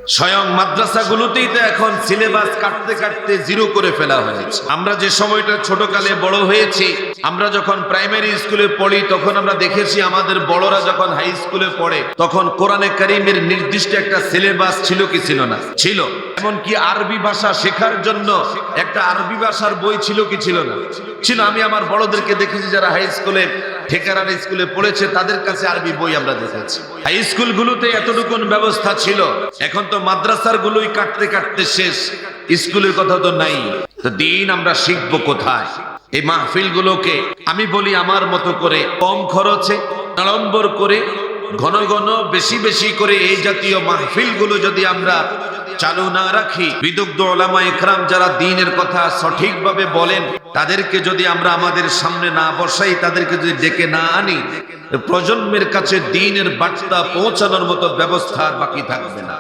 স্বয়ং মাদ্রাসাগুলোতেই তো এখন সিলেবাস কাটতে কাটতে জিরো করে ফেলা হয়েছে। আমরা যে সময়টা ছোটকালে বড় হয়েছি, আমরা যখন প্রাইমারি স্কুলে পড়ি তখন আমরা দেখেছি আমাদের বড়রা যখন হাই স্কুলে পড়ে তখন কোরআনে কারীমের নির্দিষ্ট একটা সিলেবাস ছিল কি ছিল না? ছিল। এমনকি আরবি ভাষা শেখার জন্য একটা আরবি ভাষার বই ছিল কি ছিল না? ছিল। আমি আমার বড়দেরকে দেখেছি যারা হাই স্কুলে ঠেকারার স্কুলে পড়েছে তাদের কাছে আরবি বই আমরা দেখেছি। হাই স্কুলগুলোতে এতটুকুন ব্যবস্থা ছিল। এখন তো মাদ্রাসার গুলোই কাটতে কাটতে শেষ, স্কুলের কথা তো নাই। তো দিন আমরা শিখবো কোথায়? এই মাহফিল গুলোকে আমি বলি আমার মতো করে কম খরচে আড়ম্বর করে ঘন ঘন বেশি বেশি করে এই জাতীয় মাহফিল গুলো যদি আমরা চালু না রাখি, বিদগ্ধ ওলামা ইকরাম যারা দ্বীনের কথা সঠিকভাবে বলেন তাদেরকে যদি আমরা আমাদের সামনে না বসাই, তাদেরকে যদি ডেকে না আনি, প্রজন্মের কাছে দ্বীনের বার্তা পৌঁছানোর মতো ব্যবস্থা বাকি থাকবে না।